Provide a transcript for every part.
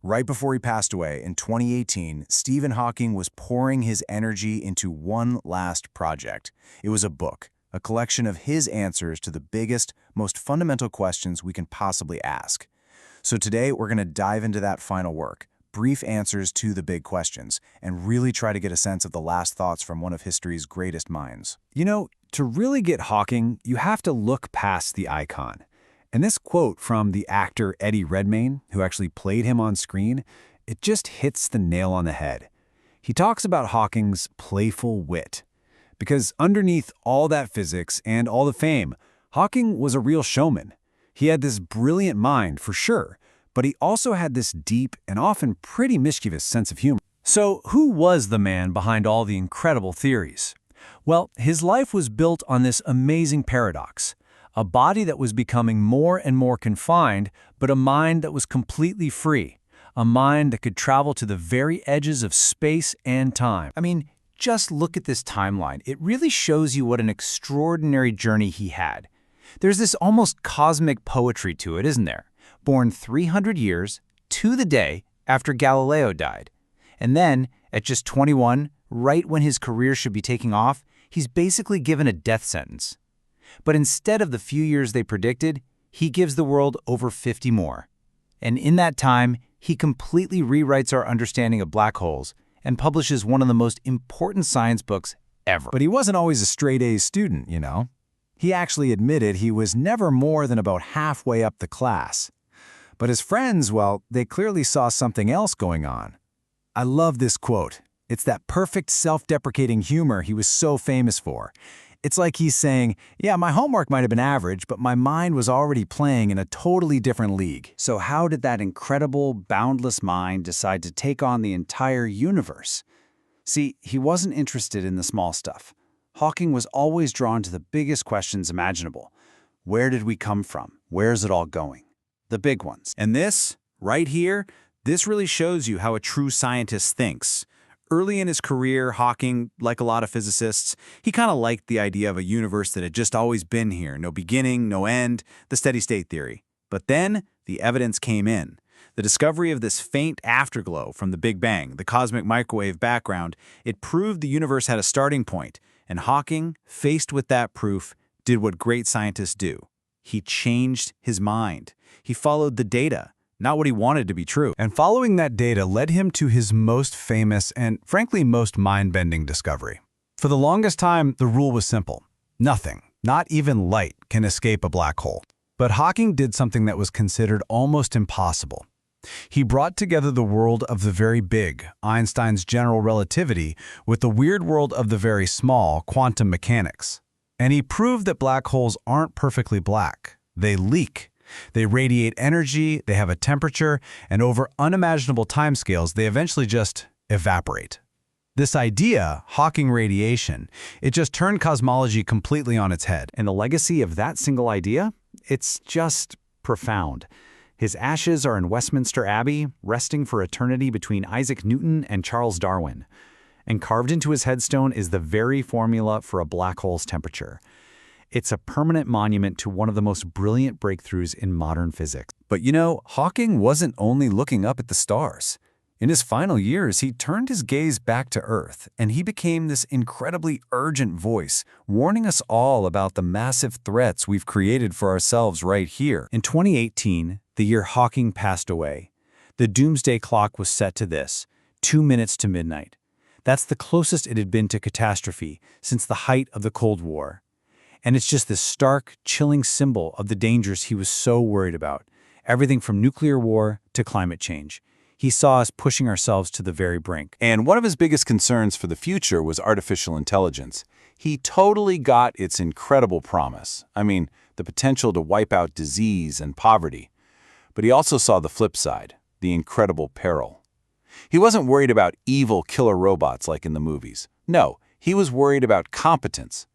Right before he passed away in 2018, Stephen Hawking was pouring his energy into one last project. It was a book, a collection of his answers to the biggest, most fundamental questions we can possibly ask. So today, we're going to dive into that final work, brief answers to the big questions, and really try to get a sense of the last thoughts from one of history's greatest minds. You know, to really get Hawking, you have to look past the icon. And this quote from the actor Eddie Redmayne, who actually played him on screen, it just hits the nail on the head. He talks about Hawking's playful wit. Because underneath all that physics and all the fame, Hawking was a real showman. He had this brilliant mind, for sure, but he also had this deep and often pretty mischievous sense of humor. So who was the man behind all the incredible theories? Well, his life was built on this amazing paradox. A body that was becoming more and more confined, but a mind that was completely free. A mind that could travel to the very edges of space and time. I mean, just look at this timeline. It really shows you what an extraordinary journey he had. There's this almost cosmic poetry to it, isn't there? Born 300 years, to the day, after Galileo died. And then, at just 21, right when his career should be taking off, he's basically given a death sentence. But instead of the few years they predicted, he gives the world over 50 more. And in that time, he completely rewrites our understanding of black holes and publishes one of the most important science books ever. But he wasn't always a straight-A student, you know. He actually admitted he was never more than about halfway up the class. But his friends, well, they clearly saw something else going on. I love this quote. It's that perfect self-deprecating humor he was so famous for. It's like he's saying, yeah, my homework might have been average, but my mind was already playing in a totally different league. So how did that incredible, boundless mind decide to take on the entire universe? See, he wasn't interested in the small stuff. Hawking was always drawn to the biggest questions imaginable. Where did we come from? Where's it all going? The big ones. And this, right here, this really shows you how a true scientist thinks. Early in his career, Hawking, like a lot of physicists, he kind of liked the idea of a universe that had just always been here, no beginning, no end, the steady-state theory. But then, the evidence came in. The discovery of this faint afterglow from the Big Bang, the cosmic microwave background, it proved the universe had a starting point, and Hawking, faced with that proof, did what great scientists do. He changed his mind. He followed the data. Not what he wanted to be true. And following that data led him to his most famous and, frankly, most mind-bending discovery. For the longest time, the rule was simple. Nothing, not even light, can escape a black hole. But Hawking did something that was considered almost impossible. He brought together the world of the very big, Einstein's general relativity, with the weird world of the very small, quantum mechanics. And he proved that black holes aren't perfectly black. They leak. They radiate energy, they have a temperature, and over unimaginable timescales, they eventually just evaporate. This idea, Hawking radiation, it just turned cosmology completely on its head. And the legacy of that single idea? It's just profound. His ashes are in Westminster Abbey, resting for eternity between Isaac Newton and Charles Darwin. And carved into his headstone is the very formula for a black hole's temperature. It's a permanent monument to one of the most brilliant breakthroughs in modern physics. But you know, Hawking wasn't only looking up at the stars. In his final years, he turned his gaze back to Earth, and he became this incredibly urgent voice, warning us all about the massive threats we've created for ourselves right here. In 2018, the year Hawking passed away, the doomsday clock was set to this, 2 minutes to midnight. That's the closest it had been to catastrophe since the height of the Cold War. And it's just this stark, chilling symbol of the dangers he was so worried about. Everything from nuclear war to climate change. He saw us pushing ourselves to the very brink. And one of his biggest concerns for the future was artificial intelligence. He totally got its incredible promise. I mean, the potential to wipe out disease and poverty. But he also saw the flip side, the incredible peril. He wasn't worried about evil killer robots like in the movies. No, he was worried about competence.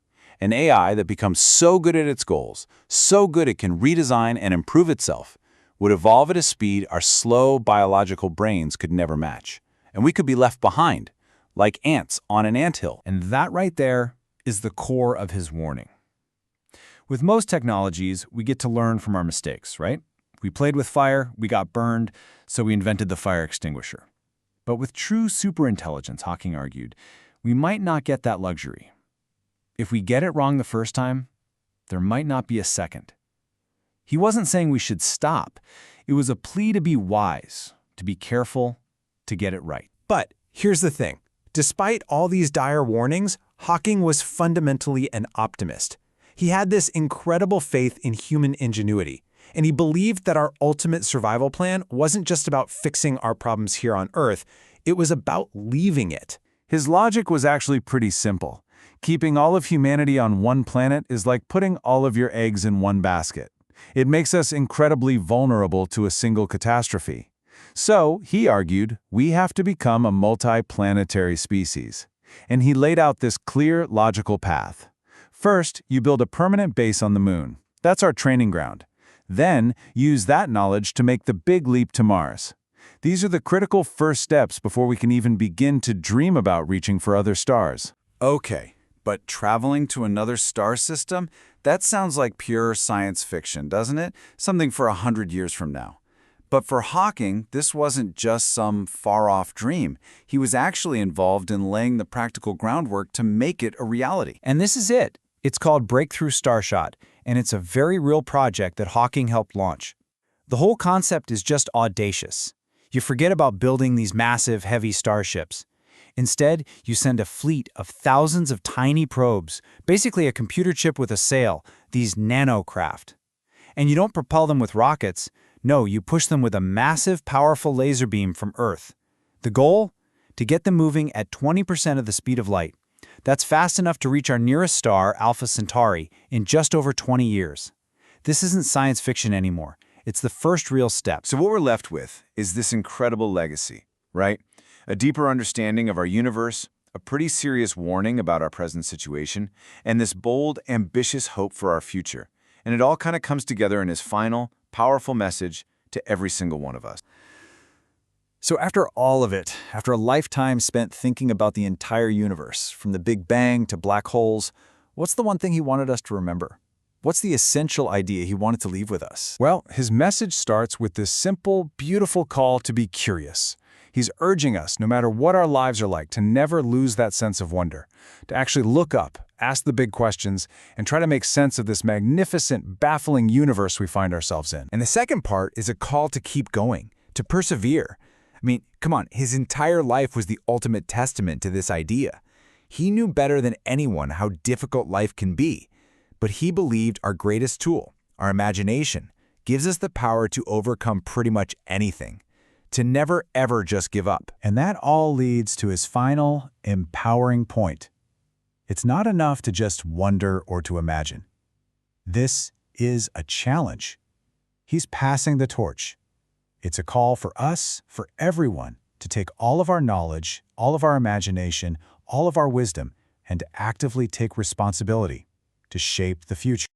An AI that becomes so good at its goals, so good it can redesign and improve itself, would evolve at a speed our slow biological brains could never match. And we could be left behind, like ants on an anthill. And that right there is the core of his warning. With most technologies, we get to learn from our mistakes, right? We played with fire, we got burned, so we invented the fire extinguisher. But with true superintelligence, Hawking argued, we might not get that luxury. If we get it wrong the first time, there might not be a second. He wasn't saying we should stop. It was a plea to be wise, to be careful, to get it right. But here's the thing. Despite all these dire warnings, Hawking was fundamentally an optimist. He had this incredible faith in human ingenuity, and he believed that our ultimate survival plan wasn't just about fixing our problems here on Earth, it was about leaving it. His logic was actually pretty simple. Keeping all of humanity on one planet is like putting all of your eggs in one basket. It makes us incredibly vulnerable to a single catastrophe. So, he argued, we have to become a multi-planetary species. And he laid out this clear, logical path. First, you build a permanent base on the moon. That's our training ground. Then, use that knowledge to make the big leap to Mars. These are the critical first steps before we can even begin to dream about reaching for other stars. Okay, but traveling to another star system? That sounds like pure science fiction, doesn't it? Something for 100 years from now. But for Hawking, this wasn't just some far-off dream. He was actually involved in laying the practical groundwork to make it a reality. And this is it. It's called Breakthrough Starshot, and it's a very real project that Hawking helped launch. The whole concept is just audacious. You forget about building these massive, heavy starships. Instead, you send a fleet of thousands of tiny probes, basically a computer chip with a sail, these nanocraft. And you don't propel them with rockets. No, you push them with a massive, powerful laser beam from Earth. The goal? To get them moving at 20% of the speed of light. That's fast enough to reach our nearest star, Alpha Centauri, in just over 20 years. This isn't science fiction anymore. It's the first real step. So what we're left with is this incredible legacy, right? A deeper understanding of our universe, a pretty serious warning about our present situation, and this bold, ambitious hope for our future. And it all kind of comes together in his final, powerful message to every single one of us. So after all of it, after a lifetime spent thinking about the entire universe, from the Big Bang to black holes, what's the one thing he wanted us to remember? What's the essential idea he wanted to leave with us? Well, his message starts with this simple, beautiful call to be curious. He's urging us, no matter what our lives are like, to never lose that sense of wonder, to actually look up, ask the big questions, and try to make sense of this magnificent, baffling universe we find ourselves in. And the second part is a call to keep going, to persevere. I mean, come on, his entire life was the ultimate testament to this idea. He knew better than anyone how difficult life can be, but he believed our greatest tool, our imagination, gives us the power to overcome pretty much anything, to never ever just give up. And that all leads to his final, empowering point. It's not enough to just wonder or to imagine. This is a challenge. He's passing the torch. It's a call for us, for everyone, to take all of our knowledge, all of our imagination, all of our wisdom, and to actively take responsibility to shape the future.